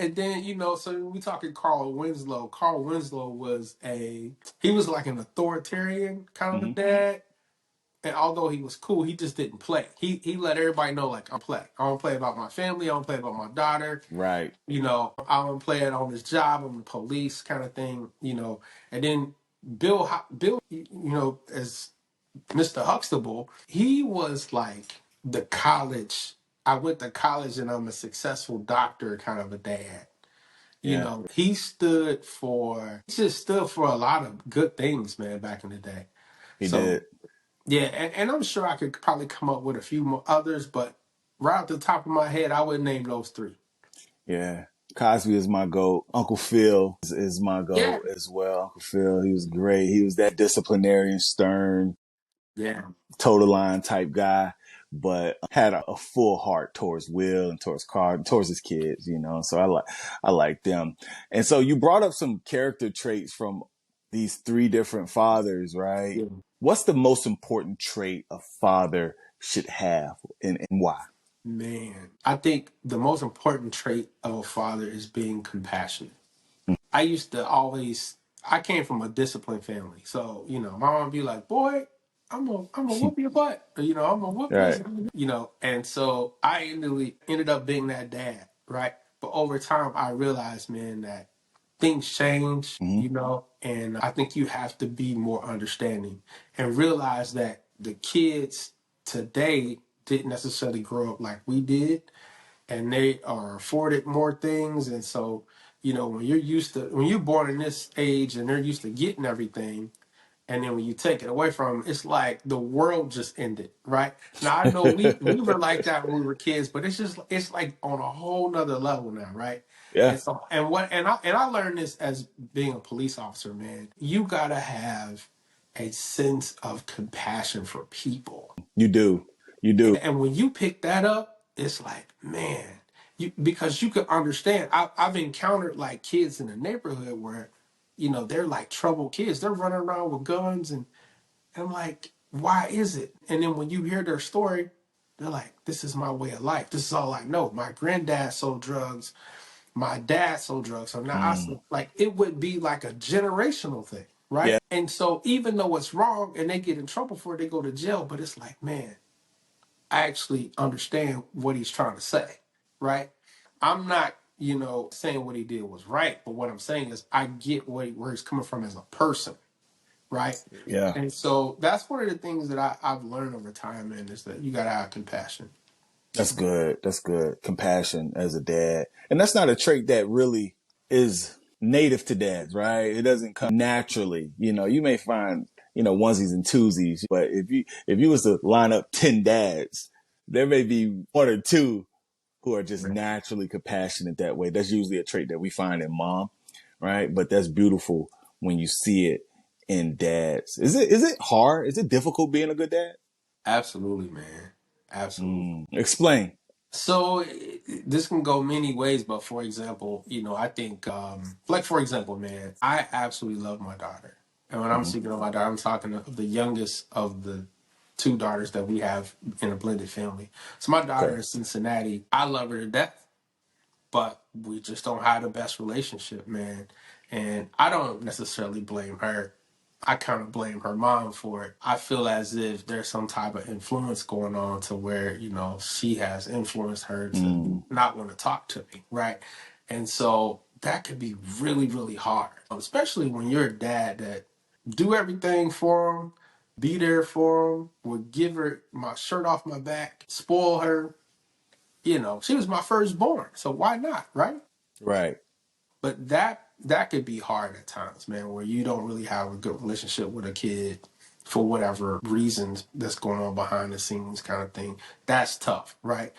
And then, so we talking Carl Winslow. Carl Winslow he was like an authoritarian kind of a Hmm. dad. And although he was cool, he just didn't play. He let everybody know, like, I don't play about my family. I don't play about my daughter. Right. I don't play it on this job. I'm the police kind of thing. And then Bill, as Mr. Huxtable, he was like the college. I went to college and I'm a successful doctor kind of a dad. Yeah, He just stood for a lot of good things, man, back in the day. he So did. yeah, and I'm sure I could probably come up with a few more others, but right off the top of my head, I would name those three. Yeah. Cosby is my goat. Uncle Phil is my Yeah. goat as well. Uncle Phil, he was great. He was that disciplinarian, stern, Yeah. total line type guy, but had a full heart towards Will and towards Carl, and towards his kids, So I like them. And so you brought up some character traits from these three different fathers, right? Yeah. What's the most important trait a father should have, and why? Man, I think the most important trait of a father is being compassionate. I used to always, I came from a disciplined family. So, my mom be like, boy, I'm gonna whoop your butt. I'm gonna whoop this, Right. and so I ended up being that dad, right? But over time, I realized, man, that things change, Hmm. and I think you have to be more understanding and realize that the kids today didn't necessarily grow up like we did, and they are afforded more things. And so, when you're born in this age and they're used to getting everything, and then when you take it away from them, it's like the world just ended, right? Now I know we were like that when we were kids, but it's like on a whole nother level now, right? Yeah, And so and I learned this as being a police officer, man. You gotta have a sense of compassion for people. you do. You do. And when you pick that up, it's like, man, because you could understand. I've encountered like kids in the neighborhood where, they're like troubled kids. They're running around with guns, and I'm like, why is it? And then when you hear their story, they're like, this is my way of life. This is all I know. My granddad sold drugs. My dad sold drugs. So now Mm. like it would be like a generational thing, right? Yeah. And so even though it's wrong and they get in trouble for it, they go to jail. But it's like, man, I actually understand what he's trying to say, right? I'm not, saying what he did was right, but what I'm saying is I get where he's coming from as a person, right? Yeah. And so that's one of the things that I've learned over time, man, is that you gotta have compassion. That's good. That's good. Compassion as a dad. And that's not a trait that really is native to dads, right? It doesn't come naturally. You may find, onesies and twosies, but if you was to line up 10 dads, there may be one or two who are just Right. naturally compassionate that way. That's usually a trait that we find in mom, right? But that's beautiful when you see it in dads. Is it hard? Is it difficult being a good dad? Absolutely, man. Absolutely. Explain. So this can go many ways, but for example, I think, like for example, man, I absolutely love my daughter, and when I'm Hmm. speaking of my daughter, I'm talking of the youngest of the two daughters that we have in a blended family. So my daughter Okay. is Cincinnati. I love her to death, but we just don't have the best relationship, man. And I don't necessarily blame her. I kind of blame her mom for it. I feel as if there's some type of influence going on to where, she has influenced her to Mm. not want to talk to me, right? And so that could be really, really hard, especially when you're a dad that do everything for them, be there for them, would give her my shirt off my back, spoil her. She was my firstborn, so why not, right? Right. But that could be hard at times, man, where you don't really have a good relationship with a kid for whatever reasons that's going on behind the scenes kind of thing. That's tough, right?